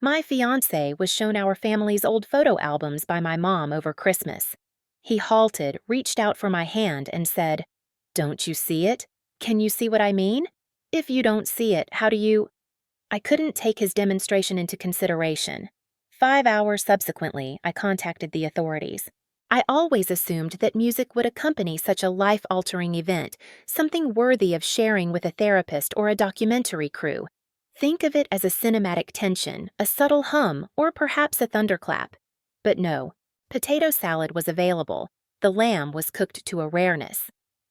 My fiancé was shown our family's old photo albums by my mom over Christmas. He halted, reached out for my hand, and said, "Don't you see it? Can you see what I mean? If you don't see it, how do you—" I couldn't take his demonstration into consideration. 5 hours subsequently, I contacted the authorities. I always assumed that music would accompany such a life-altering event, something worthy of sharing with a therapist or a documentary crew. Think of it as a cinematic tension, a subtle hum, or perhaps a thunderclap. But no, potato salad was available. The lamb was cooked to a rareness.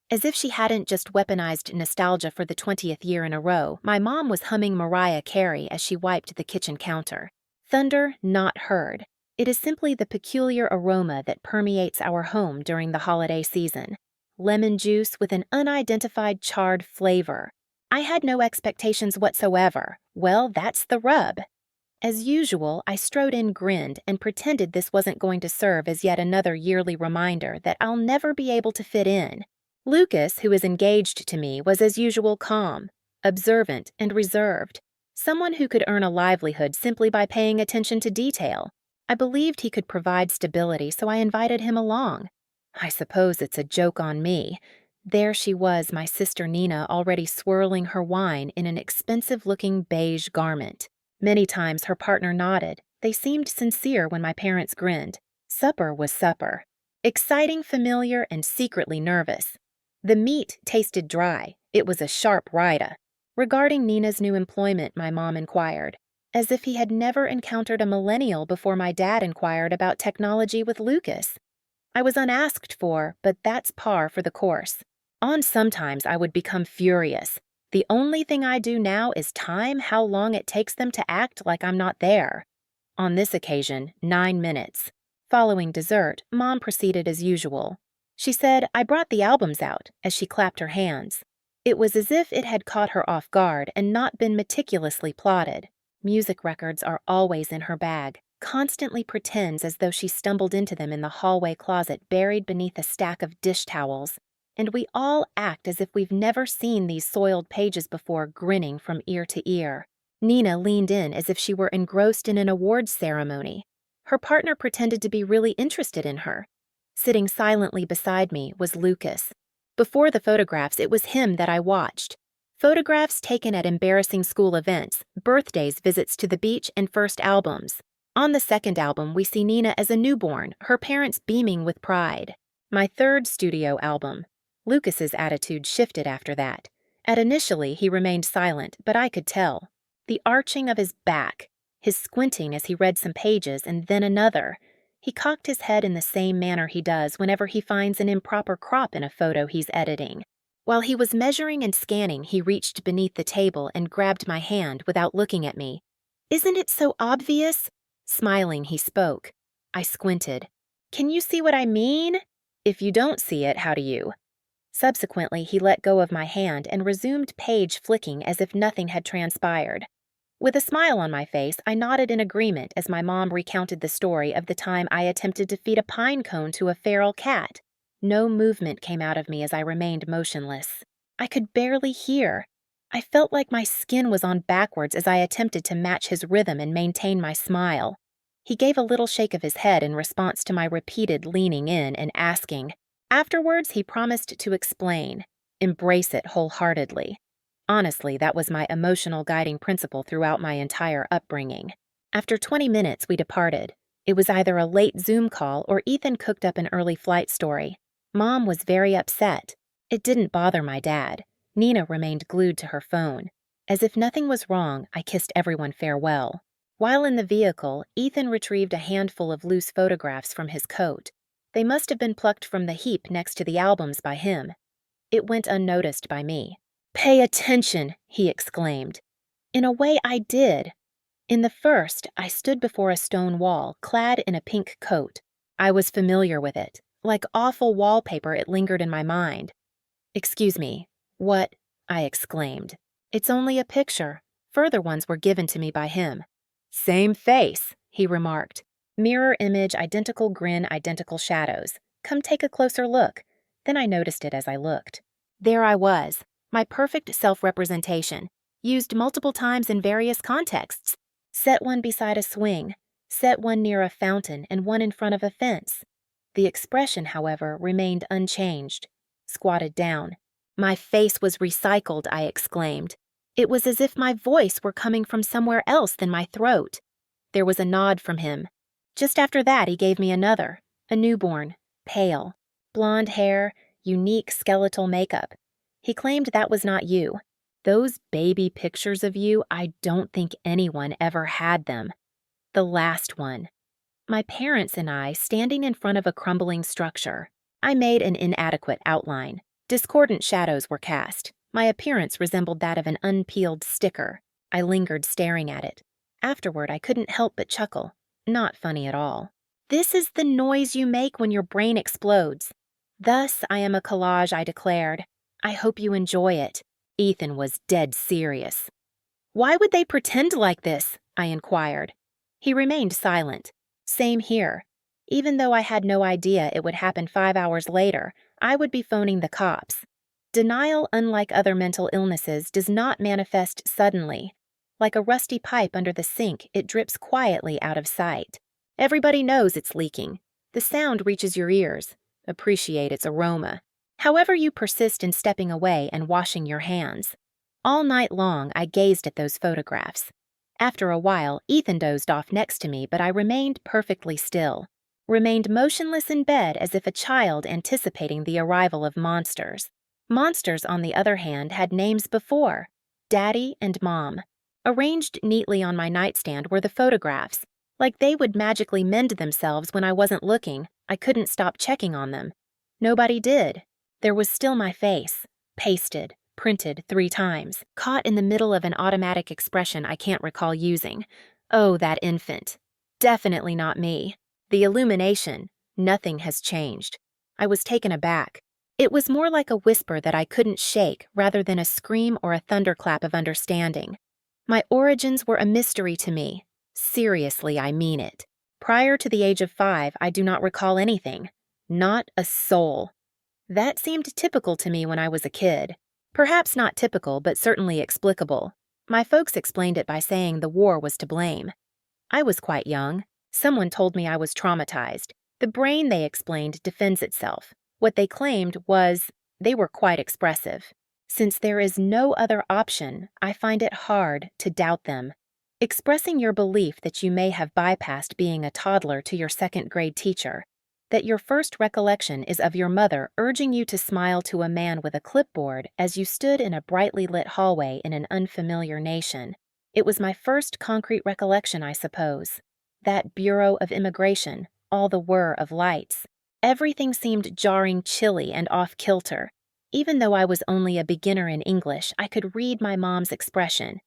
As if she hadn't just weaponized nostalgia for the 20th year in a row, my mom was humming Mariah Carey as she wiped the kitchen counter. Thunder not heard. It is simply the peculiar aroma that permeates our home during the holiday season. Lemon juice with an unidentified charred flavor. I had no expectations whatsoever. Well, that's the rub. As usual, I strode in grinned and pretended this wasn't going to serve as yet another yearly reminder that I'll never be able to fit in. Lucas, who is engaged to me, was as usual calm, observant, and reserved. Someone who could earn a livelihood simply by paying attention to detail. I believed he could provide stability, so I invited him along. I suppose it's a joke on me. There she was, my sister Nina, already swirling her wine in an expensive-looking beige garment. Many times her partner nodded. They seemed sincere when my parents grinned. Supper was supper. Exciting, familiar, and secretly nervous. The meat tasted dry. It was a sharp rida. Regarding Nina's new employment, my mom inquired, as if he had never encountered a millennial before my dad inquired about technology with Lucas. I was unasked for, but that's par for the course. Sometimes I would become furious. The only thing I do now is time how long it takes them to act like I'm not there. On this occasion, 9 minutes. Following dessert, Mom proceeded as usual. She said, "I brought the albums out," as she clapped her hands. It was as if it had caught her off guard and not been meticulously plotted. Music records are always in her bag, constantly pretends as though she stumbled into them in the hallway closet buried beneath a stack of dish towels. And we all act as if we've never seen these soiled pages before, grinning from ear to ear. Nina leaned in as if she were engrossed in an awards ceremony. Her partner pretended to be really interested in her. Sitting silently beside me was Lucas. Before the photographs, it was him that I watched. Photographs taken at embarrassing school events, birthdays, visits to the beach, and first albums. On the second album, we see Nina as a newborn, her parents beaming with pride. My third studio album. Lucas's attitude shifted after that. Initially, he remained silent, but I could tell. The arching of his back, his squinting as he read some pages and then another. He cocked his head in the same manner he does whenever he finds an improper crop in a photo he's editing. While he was measuring and scanning, he reached beneath the table and grabbed my hand without looking at me. "Isn't it so obvious?" Smiling, he spoke. I squinted. "Can you see what I mean? If you don't see it, how do you?" Subsequently, he let go of my hand and resumed page flicking as if nothing had transpired. With a smile on my face, I nodded in agreement as my mom recounted the story of the time I attempted to feed a pine cone to a feral cat. No movement came out of me as I remained motionless. I could barely hear. I felt like my skin was on backwards as I attempted to match his rhythm and maintain my smile. He gave a little shake of his head in response to my repeated leaning in and asking. Afterwards, he promised to explain, embrace it wholeheartedly. Honestly, that was my emotional guiding principle throughout my entire upbringing. After 20 minutes, we departed. It was either a late Zoom call or Ethan cooked up an early flight story. Mom was very upset. It didn't bother my dad. Nina remained glued to her phone. As if nothing was wrong, I kissed everyone farewell. While in the vehicle, Ethan retrieved a handful of loose photographs from his coat. They must have been plucked from the heap next to the albums by him. It went unnoticed by me. "Pay attention," he exclaimed. In a way, I did. In the first, I stood before a stone wall, clad in a pink coat. I was familiar with it. Like awful wallpaper, it lingered in my mind. "Excuse me, what?" I exclaimed. "It's only a picture. Further ones were given to me by him." "Same face," he remarked. "Mirror image, identical grin, identical shadows. Come take a closer look." Then I noticed it as I looked. There I was, my perfect self-representation, used multiple times in various contexts. Set one beside a swing, set one near a fountain, and one in front of a fence. The expression, however, remained unchanged. Squatted down. My face was recycled, I exclaimed. It was as if my voice were coming from somewhere else than my throat. There was a nod from him. Just after that, he gave me another, a newborn, pale, blonde hair, unique skeletal makeup. He claimed that was not you. Those baby pictures of you, I don't think anyone ever had them. The last one. My parents and I standing in front of a crumbling structure. I made an inadequate outline. Discordant shadows were cast. My appearance resembled that of an unpeeled sticker. I lingered staring at it. Afterward, I couldn't help but chuckle. Not funny at all. This is the noise you make when your brain explodes. Thus, I am a collage, I declared. I hope you enjoy it. Ethan was dead serious. Why would they pretend like this? I inquired. He remained silent. Same here. Even though I had no idea it would happen 5 hours later, I would be phoning the cops. Denial, unlike other mental illnesses, does not manifest suddenly. Like a rusty pipe under the sink, it drips quietly out of sight. Everybody knows it's leaking. The sound reaches your ears. Appreciate its aroma. However, you persist in stepping away and washing your hands. All night long, I gazed at those photographs. After a while, Ethan dozed off next to me, but I remained perfectly still. Remained motionless in bed as if a child anticipating the arrival of monsters. Monsters, on the other hand, had names before. Daddy and Mom. Arranged neatly on my nightstand were the photographs. Like they would magically mend themselves when I wasn't looking, I couldn't stop checking on them. Nobody did. There was still my face, pasted, printed 3 times, caught in the middle of an automatic expression I can't recall using. Oh, that infant. Definitely not me. The illumination. Nothing has changed. I was taken aback. It was more like a whisper that I couldn't shake rather than a scream or a thunderclap of understanding. My origins were a mystery to me. Seriously, I mean it. Prior to the age of 5, I do not recall anything. Not a soul. That seemed typical to me when I was a kid. Perhaps not typical, but certainly explicable. My folks explained it by saying the war was to blame. I was quite young. Someone told me I was traumatized. The brain, they explained, defends itself. What they claimed was they were quite expressive. Since there is no other option, I find it hard to doubt them. Expressing your belief that you may have bypassed being a toddler to your 2nd grade teacher, that your first recollection is of your mother urging you to smile to a man with a clipboard as you stood in a brightly lit hallway in an unfamiliar nation. It was my first concrete recollection, I suppose. That Bureau of Immigration, all the whir of lights. Everything seemed jarring, chilly, and off-kilter. Even though I was only a beginner in English, I could read my mom's expression.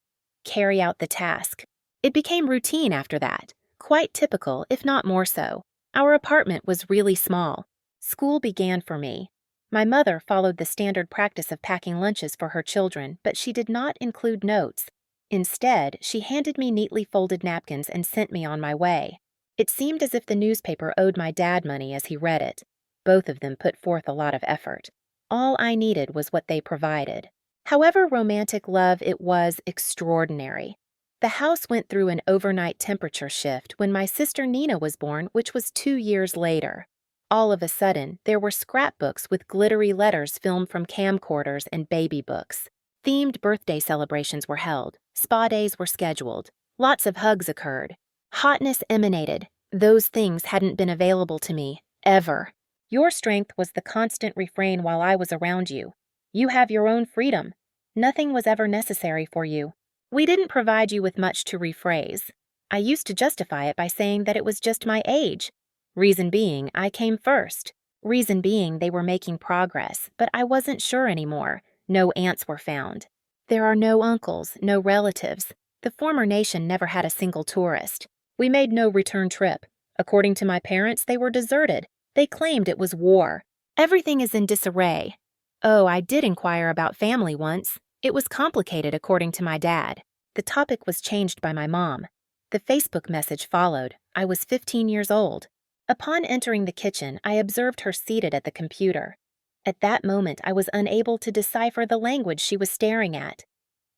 Carry out the task. It became routine after that. Quite typical, if not more so. Our apartment was really small. School began for me. My mother followed the standard practice of packing lunches for her children, but she did not include notes. Instead, she handed me neatly folded napkins and sent me on my way. It seemed as if the newspaper owed my dad money as he read it. Both of them put forth a lot of effort. All I needed was what they provided. However romantic love, it was extraordinary. The house went through an overnight temperature shift when my sister Nina was born, which was 2 years later. All of a sudden, there were scrapbooks with glittery letters filmed from camcorders and baby books. Themed birthday celebrations were held. Spa days were scheduled. Lots of hugs occurred. Hotness emanated. Those things hadn't been available to me, ever. Your strength was the constant refrain while I was around you. You have your own freedom. Nothing was ever necessary for you. We didn't provide you with much to rephrase. I used to justify it by saying that it was just my age. Reason being, I came first. Reason being, they were making progress, but I wasn't sure anymore. No aunts were found. There are no uncles, no relatives. The former nation never had a single tourist. We made no return trip. According to my parents, they were deserted. They claimed it was war. Everything is in disarray. Oh, I did inquire about family once. It was complicated, according to my dad. The topic was changed by my mom. The Facebook message followed. I was 15 years old. Upon entering the kitchen, I observed her seated at the computer. At that moment, I was unable to decipher the language she was staring at.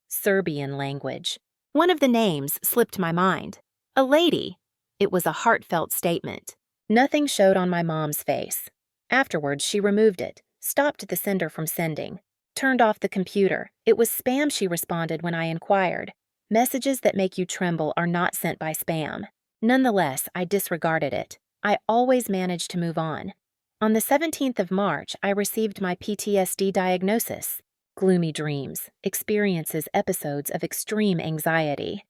Serbian language. One of the names slipped my mind. A lady. It was a heartfelt statement. Nothing showed on my mom's face. Afterwards, she removed it, stopped the sender from sending, turned off the computer. It was spam, she responded when I inquired. Messages that make you tremble are not sent by spam. Nonetheless, I disregarded it. I always managed to move on. On the 17th of March, I received my PTSD diagnosis. Gloomy dreams, experiences episodes of extreme anxiety.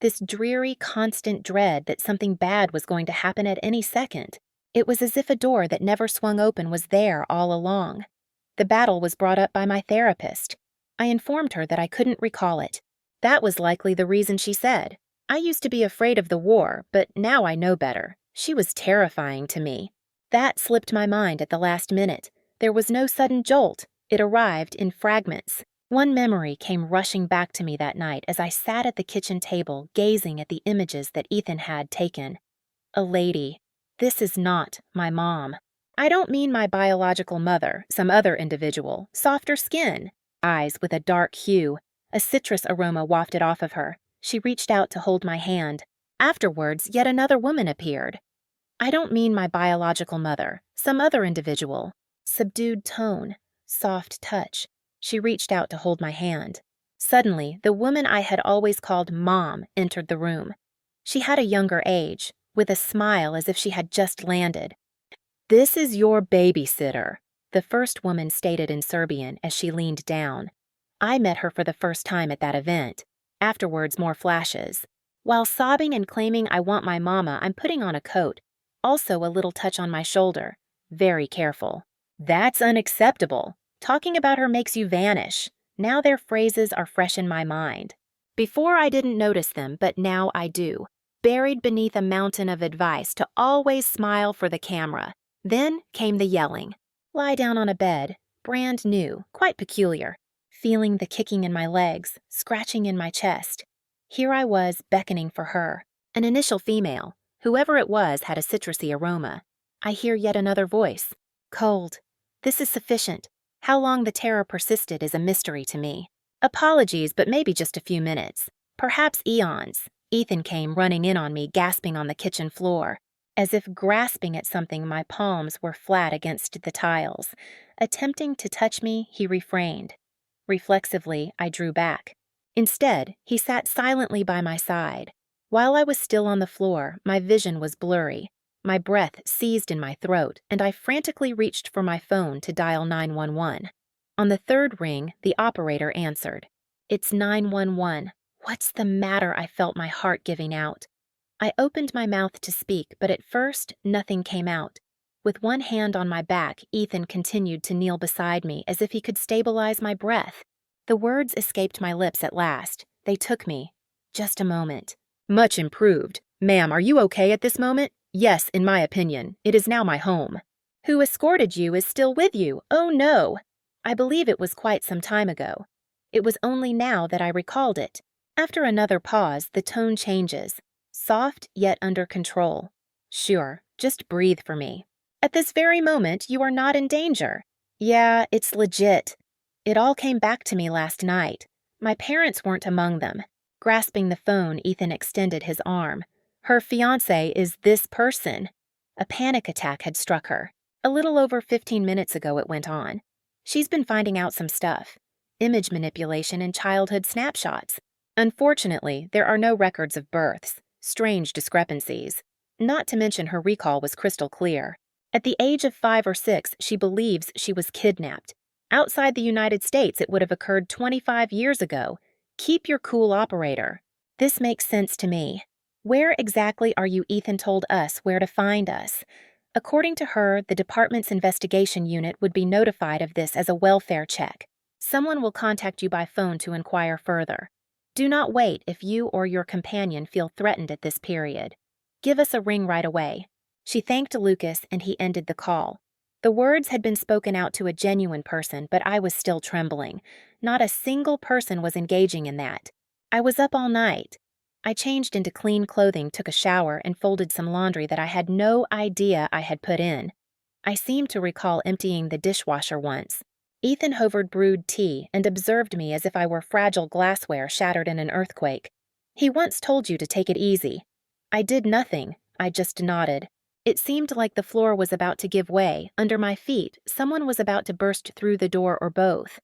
This dreary, constant dread that something bad was going to happen at any second. It was as if a door that never swung open was there all along. The battle was brought up by my therapist. I informed her that I couldn't recall it. That was likely the reason, she said. I used to be afraid of the war, but now I know better. She was terrifying to me. That slipped my mind at the last minute. There was no sudden jolt. It arrived in fragments. One memory came rushing back to me that night as I sat at the kitchen table gazing at the images that Ethan had taken. A lady. This is not my mom. I don't mean my biological mother, some other individual, softer skin, eyes with a dark hue. A citrus aroma wafted off of her. She reached out to hold my hand. Afterwards, yet another woman appeared. I don't mean my biological mother, some other individual. Subdued tone, soft touch. She reached out to hold my hand. Suddenly, the woman I had always called Mom entered the room. She had a younger age, with a smile as if she had just landed. "This is your babysitter," the first woman stated in Serbian as she leaned down. I met her for the first time at that event. Afterwards, more flashes. While sobbing and claiming I want my mama, I'm putting on a coat. Also a little touch on my shoulder. Very careful. "That's unacceptable. Talking about her makes you vanish." Now their phrases are fresh in my mind. Before I didn't notice them, but now I do. Buried beneath a mountain of advice to always smile for the camera. Then came the yelling. Lie down on a bed, brand new, quite peculiar. Feeling the kicking in my legs, scratching in my chest. Here I was beckoning for her. An initial female. Whoever it was had a citrusy aroma. I hear yet another voice. Cold. This is sufficient. How long the terror persisted is a mystery to me. Apologies, but maybe just a few minutes. Perhaps eons. Ethan came running in on me, gasping on the kitchen floor. As if grasping at something, my palms were flat against the tiles. Attempting to touch me, he refrained. Reflexively, I drew back. Instead, he sat silently by my side. While I was still on the floor, my vision was blurry. My breath seized in my throat, and I frantically reached for my phone to dial 911. On the third ring, the operator answered. "It's 911. What's the matter?" I felt my heart giving out. I opened my mouth to speak, but at first, nothing came out. With one hand on my back, Ethan continued to kneel beside me as if he could stabilize my breath. The words escaped my lips at last. They took me. Just a moment. "Much improved. Ma'am, are you okay at this moment?" "Yes, in my opinion. It is now my home." "Who escorted you is still with you. Oh no." I believe it was quite some time ago. It was only now that I recalled it. After another pause, the tone changes. Soft yet under control. "Sure, just breathe for me. At this very moment, you are not in danger." "Yeah, it's legit. It all came back to me last night. My parents weren't among them." Grasping the phone, Ethan extended his arm. "Her fiancé is this person." A panic attack had struck her. A little over 15 minutes ago, it went on. She's been finding out some stuff. Image manipulation and childhood snapshots. Unfortunately, there are no records of births. Strange discrepancies. Not to mention her recall was crystal clear. At the age of 5 or 6, she believes she was kidnapped. Outside the United States, it would have occurred 25 years ago. Keep your cool, operator. This makes sense to me. Where exactly are you? Ethan told us where to find us. According to her, the department's investigation unit would be notified of this as a welfare check. Someone will contact you by phone to inquire further. Do not wait if you or your companion feel threatened at this period. Give us a ring right away. She thanked Lucas and he ended the call. The words had been spoken out to a genuine person, but I was still trembling. Not a single person was engaging in that. I was up all night. I changed into clean clothing, took a shower, and folded some laundry that I had no idea I had put in. I seemed to recall emptying the dishwasher once. Ethan hovered brewed tea and observed me as if I were fragile glassware shattered in an earthquake. He once told you to take it easy. I did nothing, I just nodded. It seemed like the floor was about to give way. Under my feet, someone was about to burst through the door or both.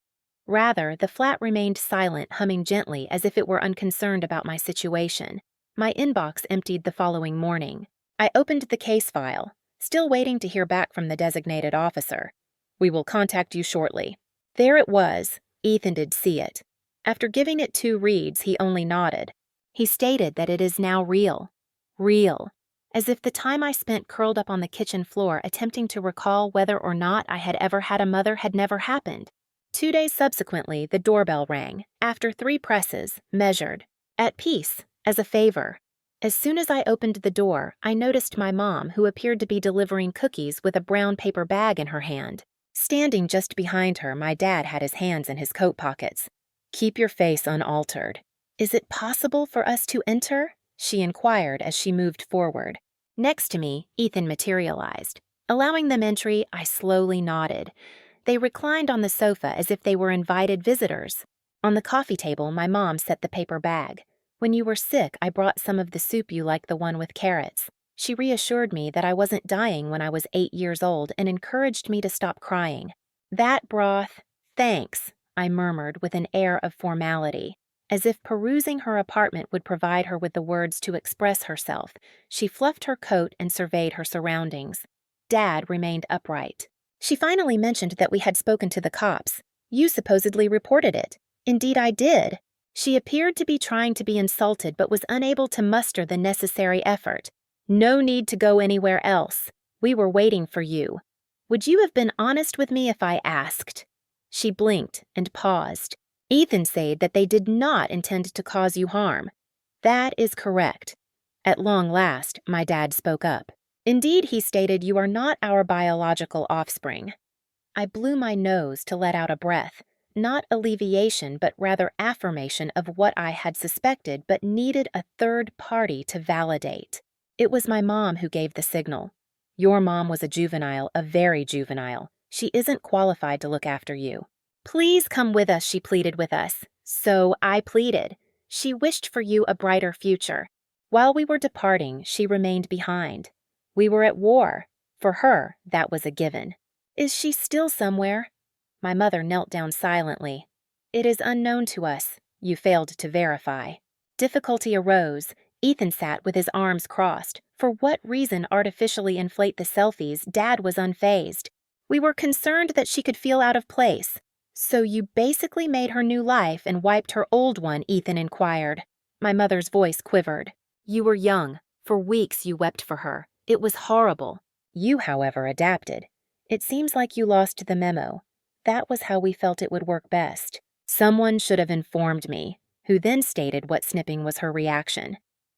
Rather, the flat remained silent, humming gently as if it were unconcerned about my situation. My inbox emptied the following morning. I opened the case file, still waiting to hear back from the designated officer. We will contact you shortly. There it was. Ethan did see it. After giving it 2 reads, he only nodded. He stated that it is now real. Real. As if the time I spent curled up on the kitchen floor attempting to recall whether or not I had ever had a mother had never happened. 2 days subsequently, the doorbell rang. After 3 presses, measured. At peace, as a favor. As soon as I opened the door, I noticed my mom, who appeared to be delivering cookies with a brown paper bag in her hand. Standing just behind her, my dad had his hands in his coat pockets. Keep your face unaltered. Is it possible for us to enter? She inquired as she moved forward. Next to me, Ethan materialized. Allowing them entry, I slowly nodded. They reclined on the sofa as if they were invited visitors. On the coffee table, my mom set the paper bag. When you were sick, I brought some of the soup you like, the one with carrots. She reassured me that I wasn't dying when I was 8 years old and encouraged me to stop crying. That broth, thanks, I murmured with an air of formality. As if perusing her apartment would provide her with the words to express herself, she fluffed her coat and surveyed her surroundings. Dad remained upright. She finally mentioned that we had spoken to the cops. You supposedly reported it. Indeed, I did. She appeared to be trying to be insulted but was unable to muster the necessary effort. No need to go anywhere else. We were waiting for you. Would you have been honest with me if I asked? She blinked and paused. Ethan said that they did not intend to cause you harm. That is correct. At long last, my dad spoke up. Indeed, he stated, you are not our biological offspring. I blew my nose to let out a breath, not alleviation but rather affirmation of what I had suspected but needed a third party to validate. It was my mom who gave the signal. Your mom was a juvenile, a very juvenile. She isn't qualified to look after you. Please come with us, she pleaded with us. So I pleaded. She wished for you a brighter future. While we were departing, she remained behind. We were at war. For her, that was a given. Is she still somewhere? My mother knelt down silently. It is unknown to us. You failed to verify. Difficulty arose. Ethan sat with his arms crossed. For what reason artificially inflate the selfies? Dad was unfazed. We were concerned that she could feel out of place. So you basically made her new life and wiped her old one, Ethan inquired. My mother's voice quivered. You were young. For weeks you wept for her. It was horrible. You, however, adapted. It seems like you lost the memo. That was how we felt it would work best. Someone should have informed me, who then stated what snipping was her reaction.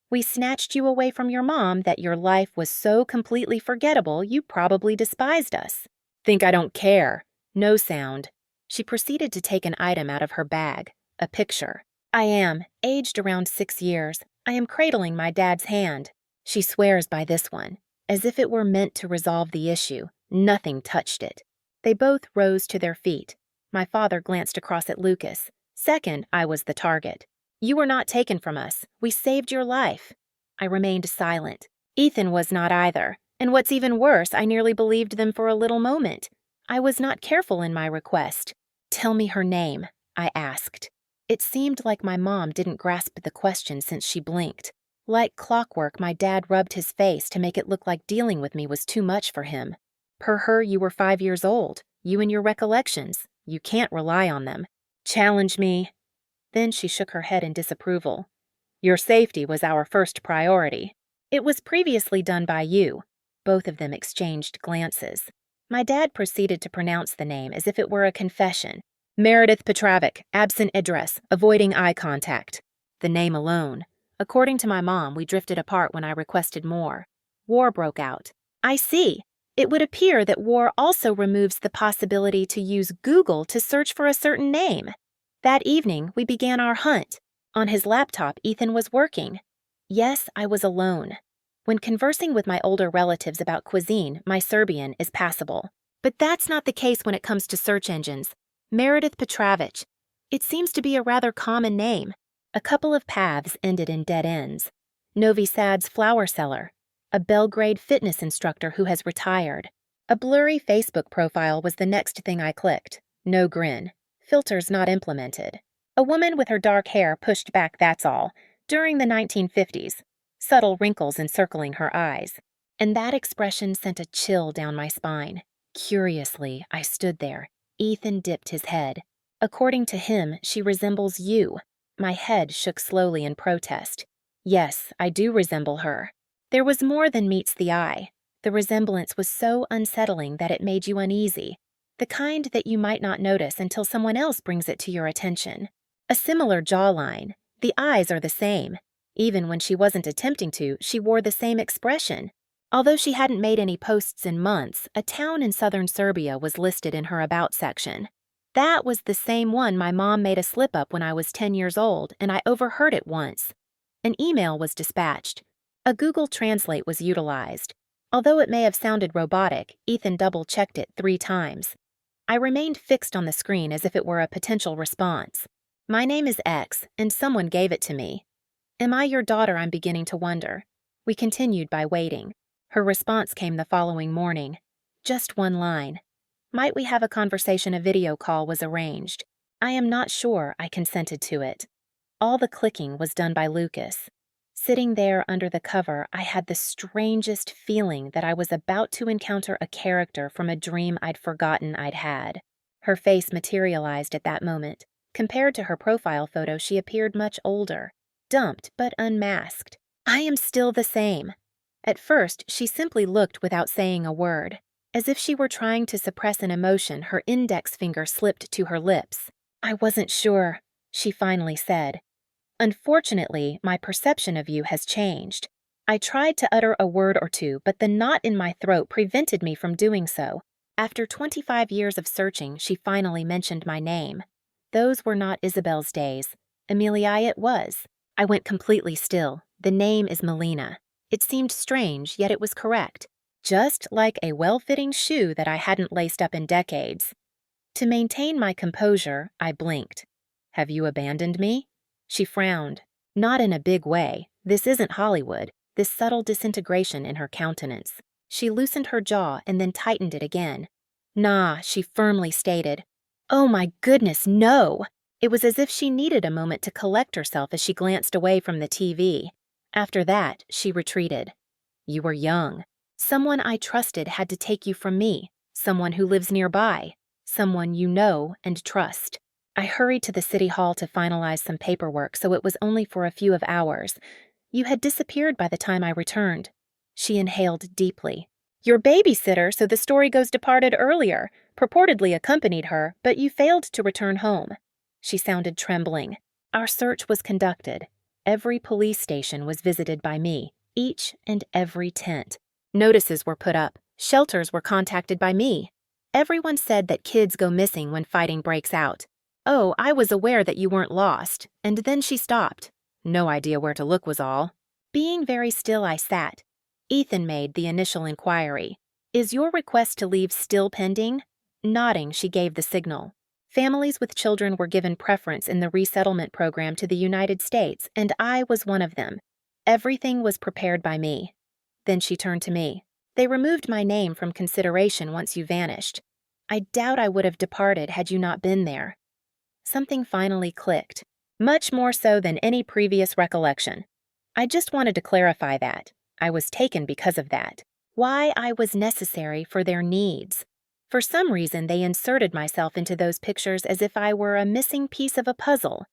We snatched you away from your mom that your life was so completely forgettable you probably despised us. Think I don't care. No sound. She proceeded to take an item out of her bag, a picture. I am, aged around 6 years. I am cradling my dad's hand. She swears by this one, as if it were meant to resolve the issue. Nothing touched it. They both rose to their feet. My father glanced across at Lucas. Second, I was the target. You were not taken from us. We saved your life. I remained silent. Ethan was not either. And what's even worse, I nearly believed them for a little moment. I was not careful in my request. Tell me her name, I asked. It seemed like my mom didn't grasp the question since she blinked. Like clockwork, my dad rubbed his face to make it look like dealing with me was too much for him. Per her, you were 5 years old. You and your recollections. You can't rely on them. Challenge me. Then she shook her head in disapproval. Your safety was our first priority. It was previously done by you. Both of them exchanged glances. My dad proceeded to pronounce the name as if it were a confession. Meredith Petrovic, absent address, avoiding eye contact. The name alone. According to my mom, we drifted apart when I requested more. War broke out. I see. It would appear that war also removes the possibility to use Google to search for a certain name. That evening, we began our hunt. On his laptop, Ethan was working. Yes, I was alone. When conversing with my older relatives about cuisine, my Serbian is passable. But that's not the case when it comes to search engines. Meredith Petrovic. It seems to be a rather common name. A couple of paths ended in dead ends. Novi Sad's flower seller, a Belgrade fitness instructor who has retired. A blurry Facebook profile was the next thing I clicked. No grin. Filters not implemented. A woman with her dark hair pushed back, that's all, during the 1950s. Subtle wrinkles encircling her eyes. And that expression sent a chill down my spine. Curiously, I stood there. Ethan dipped his head. According to him, she resembles you. My head shook slowly in protest. Yes, I do resemble her. There was more than meets the eye. The resemblance was so unsettling that it made you uneasy. The kind that you might not notice until someone else brings it to your attention. A similar jawline. The eyes are the same. Even when she wasn't attempting to, she wore the same expression. Although she hadn't made any posts in months, a town in southern Serbia was listed in her About section. That was the same one my mom made a slip-up when I was 10 years old, and I overheard it once. An email was dispatched. A Google Translate was utilized. Although it may have sounded robotic, Ethan double-checked it 3 times. I remained fixed on the screen as if it were a potential response. My name is X, and someone gave it to me. Am I your daughter, I'm beginning to wonder. We continued by waiting. Her response came the following morning. Just one line. Might we have a conversation? A video call was arranged. I am not sure I consented to it. All the clicking was done by Lucas. Sitting there under the cover, I had the strangest feeling that I was about to encounter a character from a dream I'd forgotten I'd had. Her face materialized at that moment. Compared to her profile photo, she appeared much older. Dumped, but unmasked. I am still the same. At first, she simply looked without saying a word. As if she were trying to suppress an emotion, her index finger slipped to her lips. I wasn't sure, she finally said. Unfortunately, my perception of you has changed. I tried to utter a word or two, but the knot in my throat prevented me from doing so. After 25 years of searching, she finally mentioned my name. Those were not Isabel's days. Amelia it was. I went completely still. The name is Melina. It seemed strange, yet it was correct. Just like a well-fitting shoe that I hadn't laced up in decades. To maintain my composure, I blinked. Have you abandoned me? She frowned. Not in a big way. This isn't Hollywood. This subtle disintegration in her countenance. She loosened her jaw and then tightened it again. Nah, she firmly stated. Oh my goodness, no! It was as if she needed a moment to collect herself as she glanced away from the TV. After that, she retreated. You were young. Someone I trusted had to take you from me. Someone who lives nearby. Someone you know and trust. I hurried to the city hall to finalize some paperwork, so it was only for a few of hours. You had disappeared by the time I returned. She inhaled deeply. Your babysitter, so the story goes, departed earlier, purportedly accompanied her, but you failed to return home. She sounded trembling. Our search was conducted. Every police station was visited by me, each and every tent. Notices were put up. Shelters were contacted by me. Everyone said that kids go missing when fighting breaks out. Oh, I was aware that you weren't lost, and then she stopped. No idea where to look was all. Being very still, I sat. Ethan made the initial inquiry. Is your request to leave still pending? Nodding, she gave the signal. Families with children were given preference in the resettlement program to the United States, and I was one of them. Everything was prepared by me. Then she turned to me. They removed my name from consideration once you vanished. I doubt I would have departed had you not been there. Something finally clicked, much more so than any previous recollection. I just wanted to clarify that. I was taken because of that. Why I was necessary for their needs. For some reason, they inserted myself into those pictures as if I were a missing piece of a puzzle.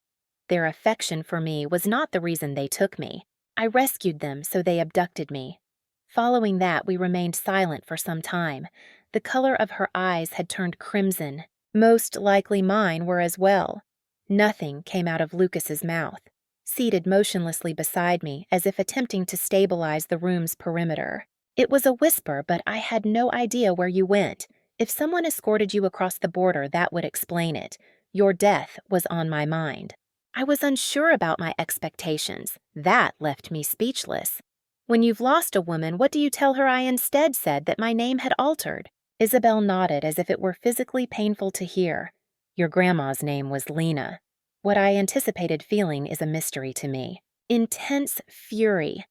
Their affection for me was not the reason they took me. I rescued them, so they abducted me. Following that, we remained silent for some time. The color of her eyes had turned crimson. Most likely mine were as well. Nothing came out of Lucas's mouth. Seated motionlessly beside me, as if attempting to stabilize the room's perimeter. It was a whisper, but I had no idea where you went. If someone escorted you across the border, that would explain it. Your death was on my mind. I was unsure about my expectations. That left me speechless. When you've lost a woman, what do you tell her? I instead said that my name had altered. Isabel nodded as if it were physically painful to hear. Your grandma's name was Lena. What I anticipated feeling is a mystery to me. Intense fury.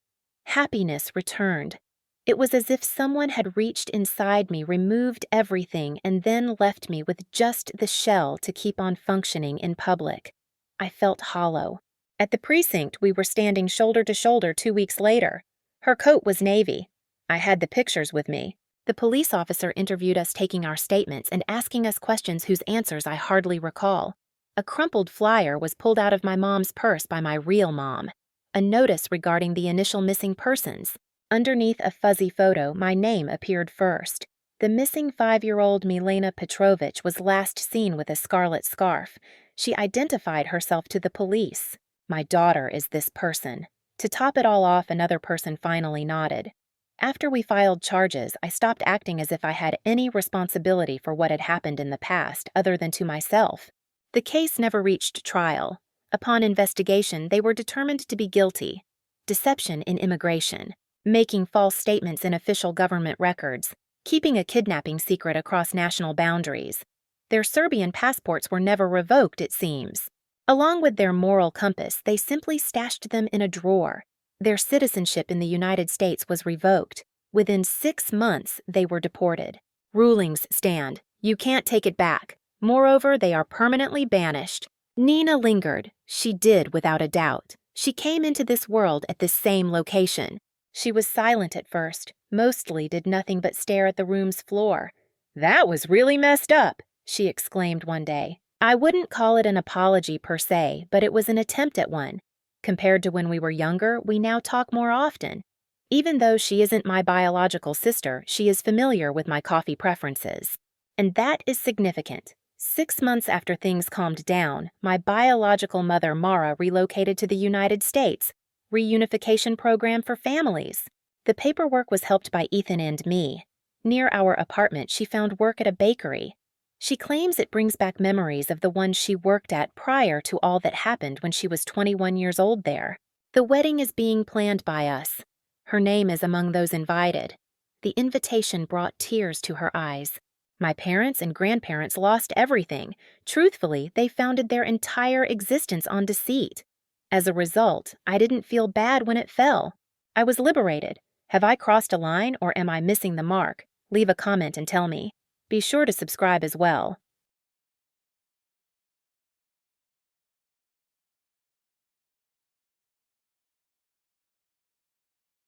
Happiness returned. It was as if someone had reached inside me, removed everything, and then left me with just the shell to keep on functioning in public. I felt hollow. At the precinct, we were standing shoulder to shoulder 2 weeks later. Her coat was navy. I had the pictures with me. The police officer interviewed us, taking our statements and asking us questions whose answers I hardly recall. A crumpled flyer was pulled out of my mom's purse by my real mom. A notice regarding the initial missing persons. Underneath a fuzzy photo, my name appeared first. The missing 5-year-old Milena Petrovich was last seen with a scarlet scarf. She identified herself to the police. My daughter is this person. To top it all off, another person finally nodded. After we filed charges, I stopped acting as if I had any responsibility for what had happened in the past other than to myself. The case never reached trial. Upon investigation, they were determined to be guilty. Deception in immigration, making false statements in official government records, keeping a kidnapping secret across national boundaries. Their Serbian passports were never revoked, it seems. Along with their moral compass, they simply stashed them in a drawer. Their citizenship in the United States was revoked. Within 6 months, they were deported. Rulings stand. You can't take it back. Moreover, they are permanently banished. Nina lingered. She did, without a doubt. She came into this world at this same location. She was silent at first, mostly did nothing but stare at the room's floor. "That was really messed up," she exclaimed one day. I wouldn't call it an apology per se, but it was an attempt at one. Compared to when we were younger, we now talk more often. Even though she isn't my biological sister, she is familiar with my coffee preferences. And that is significant. 6 months after things calmed down, my biological mother, Mara, relocated to the United States. Reunification program for families. The paperwork was helped by Ethan and me. Near our apartment, she found work at a bakery. She claims it brings back memories of the one she worked at prior to all that happened when she was 21 years old there. The wedding is being planned by us. Her name is among those invited. The invitation brought tears to her eyes. My parents and grandparents lost everything. Truthfully, they founded their entire existence on deceit. As a result, I didn't feel bad when it fell. I was liberated. Have I crossed a line or am I missing the mark? Leave a comment and tell me. Be sure to subscribe as well.